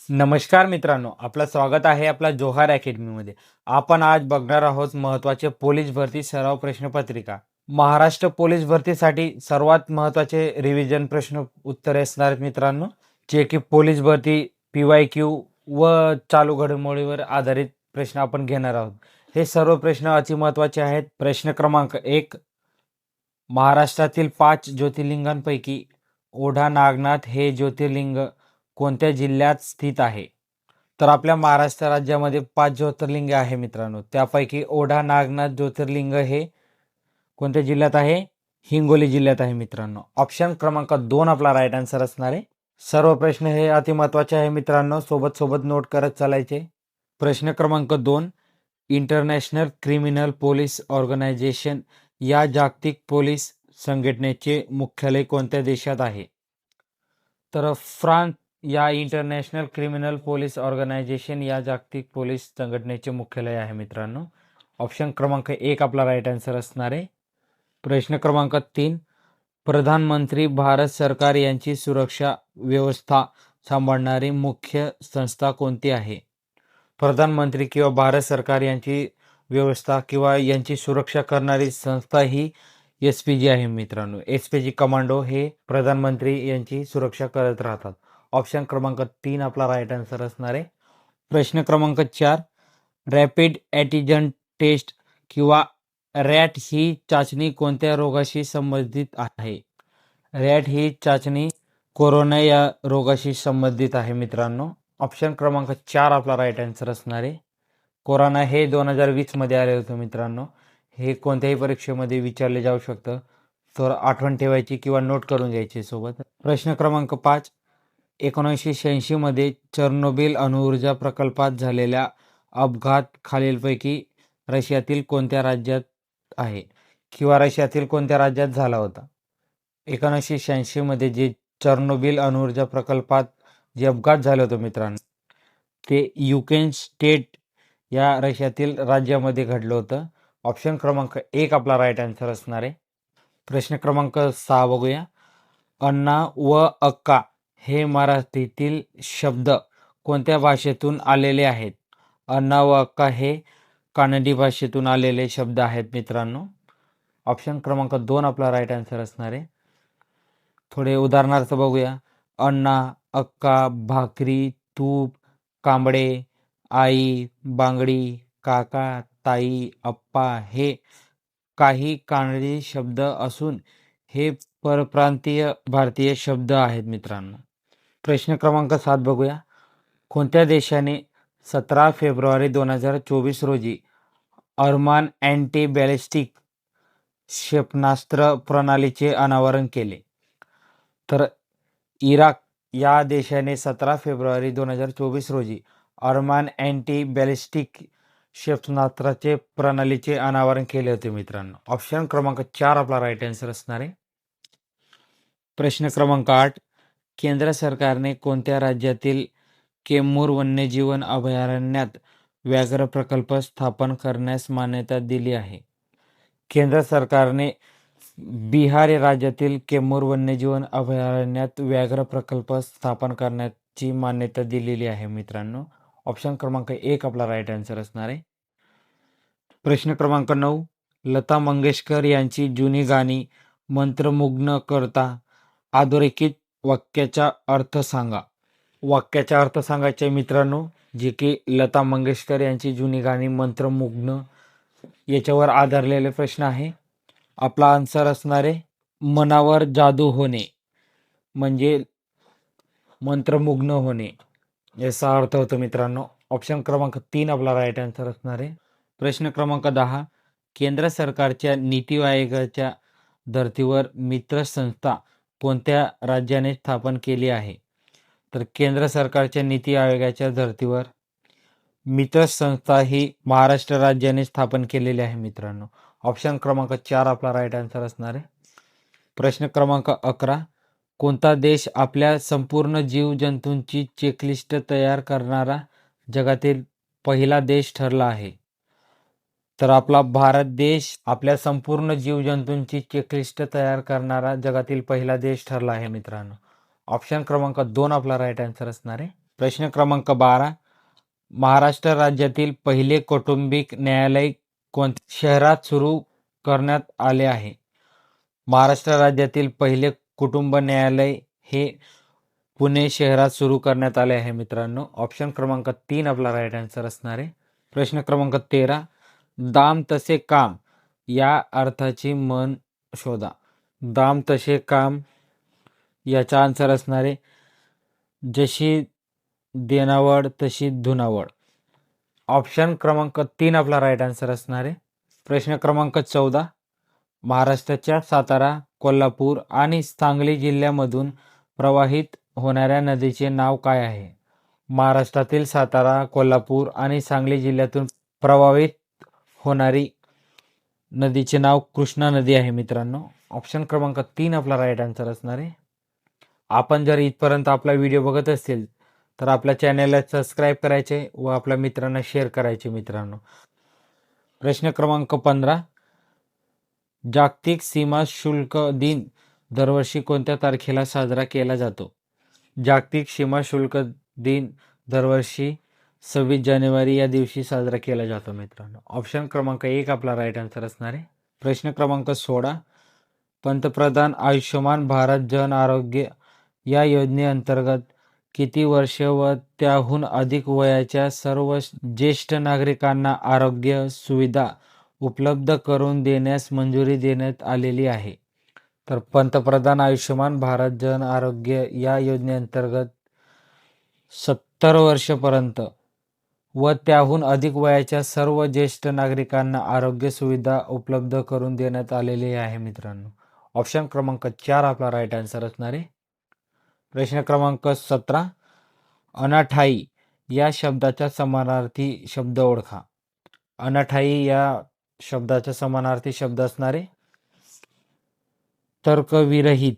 नमस्कार मित्रांनो, आपलं स्वागत आहे आपल्या जोहार अकॅडमीमध्ये. आपण आज बघणार आहोत महत्त्वाचे पोलीस भरती सराव प्रश्नपत्रिका. महाराष्ट्र पोलीस भरतीसाठी सर्वात महत्त्वाचे रिव्हिजन प्रश्न उत्तरे असणार आहेत मित्रांनो, जे की पोलीस भरती PYQ व चालू घडामोडीवर आधारित प्रश्न आपण घेणार आहोत. हे सर्व प्रश्न अति महत्त्वाचे आहेत. प्रश्न क्रमांक 1, महाराष्ट्रातील 5 ज्योतिर्लिंगांपैकी ओढा नागनाथ हे ज्योतिर्लिंग कोणत्या जिल्ह्यात स्थित आहे? तर आपल्या महाराष्ट्र राज्यामध्ये 5 ज्योतिर्लिंग आहे मित्रांनो. त्यापैकी ओढा नागनाथ ज्योतिर्लिंग हे कोणत्या जिल्ह्यात आहे? हिंगोली जिल्ह्यात आहे मित्रांनो. ऑप्शन क्रमांक 2 आपला राईट आन्सर असणार आहे. सर्व प्रश्न हे अति महत्त्वाचे आहे मित्रांनो, सोबत सोबत नोट करत चालायचे. प्रश्न क्रमांक 2, इंटरनॅशनल क्रिमिनल पोलीस ऑर्गनायझेशन या जागतिक पोलीस संघटनेचे मुख्यालय कोणत्या देशात आहे? तर फ्रान्स या इंटरनॅशनल क्रिमिनल पोलीस ऑर्गनायझेशन या जागतिक पोलीस संघटनेचे मुख्यालय आहे मित्रांनो. ऑप्शन क्रमांक 1 आपला राईट आन्सर असणार आहे. प्रश्न क्रमांक 3, प्रधानमंत्री भारत सरकार यांची सुरक्षा व्यवस्था सांभाळणारी मुख्य संस्था कोणती आहे? प्रधानमंत्री किंवा भारत सरकार यांची व्यवस्था किंवा यांची सुरक्षा करणारी संस्था ही SPG आहे मित्रांनो. SPG कमांडो हे प्रधानमंत्री यांची सुरक्षा करत राहतात. ऑप्शन क्रमांक 3 आपला राईट आन्सर असणार आहे. प्रश्न क्रमांक 4, रॅपिड अँटिजन टेस्ट किंवा रॅट ही चाचणी कोणत्या रोगाशी संबंधित आहे? रॅट ही चाचणी कोरोना या रोगाशी संबंधित आहे मित्रांनो. ऑप्शन क्रमांक 4 आपला राईट आन्सर असणार आहे. कोरोना हे 2020 मध्ये आले होते मित्रांनो. हे कोणत्याही परीक्षेमध्ये विचारले जाऊ शकतं, तर आठवण ठेवायची किंवा नोट करून घ्यायची सोबत. प्रश्न क्रमांक 5, 1986 मध्ये चर्नोबिल अणुऊर्जा प्रकल्पात झालेल्या अपघात खालीलपैकी रशियातील कोणत्या राज्यात आहे किंवा रशियातील कोणत्या राज्यात झाला होता? 1986 मध्ये जे चर्नोबिल अणुऊर्जा प्रकल्पात जे अपघात झाले होते मित्रांनो, ते युक्रेन स्टेट या रशियातील राज्यामध्ये घडलं होतं. ऑप्शन क्रमांक 1 आपला राईट आन्सर असणार आहे. प्रश्न क्रमांक 6 बघूया. अण्णा व अक्का हे मराठीतील शब्द कोणत्या भाषेतून आलेले आहेत? अण्णा व अक्का हे कानडी भाषेतून आलेले शब्द आहेत मित्रांनो. ऑप्शन क्रमांक 2 आपला राईट आन्सर असणार आहे. थोडे उदाहरणार्थ बघूया. अण्णा, अक्का, भाकरी, तूप, कांबळे, आई, बांगडी, काका, ताई, अप्पा हे काही कानडी शब्द असून हे परप्रांतीय भारतीय शब्द आहेत मित्रांनो. प्रश्न क्रमांक 7 बघूया. कोणत्या देशाने 17 फेब्रुवारी 2024 रोजी अरमान अँटी बॅलिस्टिक क्षेपणास्त्र प्रणालीचे अनावरण केले? तर इराक या देशाने 17 फेब्रुवारी 2024 रोजी अरमान अँटी बॅलिस्टिक क्षेपणास्त्राचे प्रणालीचे अनावरण केले होते मित्रांनो. ऑप्शन क्रमांक 4 आपला राईट आन्सर असणार आहे. प्रश्न क्रमांक 8, केंद्र सरकारने कोणत्या राज्यातील केम्मूर वन्यजीवन अभयारण्यात व्याघ्र प्रकल्प स्थापन करण्यास मान्यता दिली आहे? केंद्र सरकारने बिहार राज्यातील केम्मूर वन्यजीवन अभयारण्यात व्याघ्र प्रकल्प स्थापन करण्याची मान्यता दिलेली आहे मित्रांनो. ऑप्शन क्रमांक 1 आपला राईट आन्सर असणार आहे. प्रश्न क्रमांक 9, लता मंगेशकर यांची जुनी गाणी मंत्रमुग्ध करता अधोरेखित वाक्याचा अर्थ सांगा. वाक्याचा अर्थ सांगायचे मित्रांनो, जे की लता मंगेशकर यांची जुनी गाणी मंत्रमुग्ध याच्यावर आधारलेले प्रश्न आहे. आपला आन्सर असणार आहे मनावर जादू होणे, म्हणजे मंत्रमुग्ध होणे याचा अर्थ होतो मित्रांनो. ऑप्शन क्रमांक 3 आपला राईट आन्सर असणार आहे. प्रश्न क्रमांक 10, केंद्र सरकारच्या नीती आयोगाच्या धर्तीवर मित्र संस्था कोणत्या राज्याने स्थापन केली आहे? तर केंद्र सरकारच्या नीती आयोगाच्या धर्तीवर मित्र संस्था ही महाराष्ट्र राज्याने स्थापन केलेली आहे मित्रांनो. ऑप्शन क्रमांक 4 आपला राईट आन्सर असणार आहे. प्रश्न क्रमांक 11, कोणता देश आपल्या संपूर्ण जीवजंतूंची चेकलिस्ट तयार करणारा जगातील पहिला देश ठरला आहे? तर आपला भारत देश आपल्या संपूर्ण जीवजंतूंची चेकलिस्ट तयार करणारा जगातील पहिला देश ठरला आहे मित्रांनो. ऑप्शन क्रमांक 2 आपला राईट आन्सर असणार आहे. प्रश्न क्रमांक 12. महाराष्ट्र राज्यातील पहिले कौटुंबिक न्यायालय कोणत्या शहरात सुरू करण्यात आले आहे? महाराष्ट्र राज्यातील पहिले कुटुंब न्यायालय हे पुणे शहरात सुरू करण्यात आले आहे मित्रांनो. ऑप्शन क्रमांक 3 आपला राईट आन्सर असणार आहे. प्रश्न क्रमांक 13. दाम तसे काम या अर्थाची म्हण शोधा. दाम तसे काम याचा आन्सर असणार आहे जशी देनावड तशी धुनावड. ऑप्शन क्रमांक 3 आपला राईट आन्सर असणार आहे. प्रश्न क्रमांक 14. महाराष्ट्राच्या सातारा, कोल्हापूर आणि सांगली जिल्ह्यामधून प्रवाहित होणाऱ्या नदीचे नाव काय आहे? महाराष्ट्रातील सातारा, कोल्हापूर आणि सांगली जिल्ह्यातून प्रवाहित होणारी नदीचे नाव कृष्णा नदी आहे मित्रांनो. ऑप्शन क्रमांक 3 आपला राईट आन्सर असणार आहे. आपण जर इथपर्यंत आपला व्हिडिओ बघत असेल तर आपल्या चॅनलला सबस्क्राईब करायचे व आपल्या मित्रांना शेअर करायचे मित्रांनो. प्रश्न क्रमांक 15. जागतिक सीमा शुल्क दिन दरवर्षी कोणत्या तारखेला साजरा केला जातो? जागतिक सीमा शुल्क दिन दरवर्षी 26 जानेवारी या दिवशी साजरा केला जातो मित्रांनो. ऑप्शन क्रमांक 1 आपला राईट आन्सर असणार आहे. प्रश्न क्रमांक 16. पंतप्रधान आयुष्यमान भारत जन आरोग्य या योजनेअंतर्गत किती वर्ष व त्याहून अधिक वयाच्या सर्व ज्येष्ठ नागरिकांना आरोग्य सुविधा उपलब्ध करून देण्यास मंजुरी देण्यात आलेली आहे? तर पंतप्रधान आयुष्यमान भारत जन आरोग्य या योजनेअंतर्गत 70 वर्षापर्यंत व त्याहून अधिक वयाच्या सर्व ज्येष्ठ नागरिकांना आरोग्य सुविधा उपलब्ध करून देण्यात आलेली आहे मित्रांनो. ऑप्शन क्रमांक 4 आपला राईट आन्सर असणार आहे. प्रश्न क्रमांक 17. अनाठायी या शब्दाचा समानार्थी शब्द ओळखा. अनाठायी या शब्दाचा समानार्थी शब्द असणार आहे तर्कविरहित.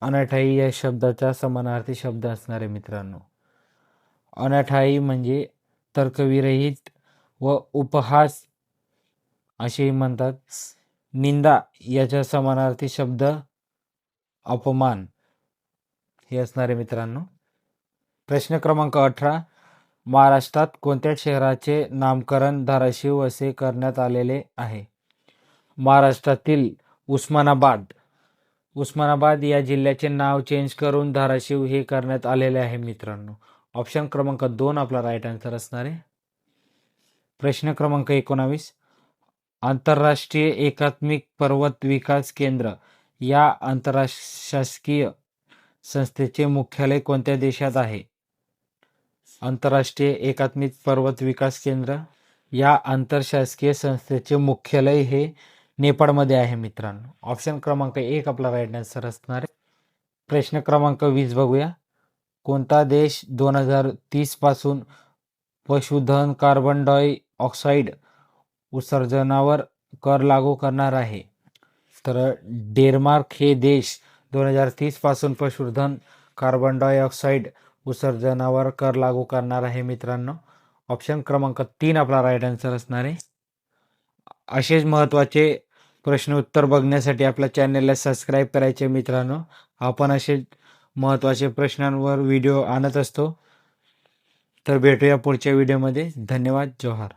अनाठायी या शब्दाचा समानार्थी शब्द असणार आहे मित्रांनो. अनाठायी म्हणजे तर्कविरहित व उपहास असेही म्हणतात. निंदा याचा समानार्थी शब्द अपमान हे असणार आहे मित्रांनो. प्रश्न क्रमांक 18. महाराष्ट्रात कोणत्या शहराचे नामकरण धाराशिव असे करण्यात आलेले आहे? महाराष्ट्रातील उस्मानाबाद या जिल्ह्याचे नाव चेंज करून धाराशिव हे करण्यात आलेले आहे मित्रांनो. ऑप्शन क्रमांक 2 आपला राईट आन्सर असणार आहे. प्रश्न क्रमांक 19. आंतरराष्ट्रीय एकात्मिक पर्वत विकास केंद्र या आंतरशासकीय संस्थेचे मुख्यालय कोणत्या देशात आहे? आंतरराष्ट्रीय एकात्मिक पर्वत विकास केंद्र या आंतरशासकीय संस्थेचे मुख्यालय हे नेपाळमध्ये आहे मित्रांनो. ऑप्शन क्रमांक 1 आपला राईट आन्सर असणार आहे. प्रश्न क्रमांक 20 बघूया. कोणता देश 2030 पासून पशुधन कार्बन डायऑक्साईड उत्सर्जनावर कर लागू करणार आहे? तर डेन्मार्क हे देश 2030 पासून पशुधन कार्बन डायऑक्साईड उत्सर्जनावर कर लागू करणार आहे मित्रांनो. ऑप्शन क्रमांक 3 आपला राईट आन्सर असणार आहे. असेच महत्त्वाचे प्रश्न उत्तर बघण्यासाठी आपल्या चॅनलला सबस्क्राईब करायचे मित्रांनो. आपण असे महत्त्वाचे प्रश्नांवर व्हिडिओ आणत असतो. तर भेटूया पुढच्या व्हिडिओमध्ये. धन्यवाद. जोहार.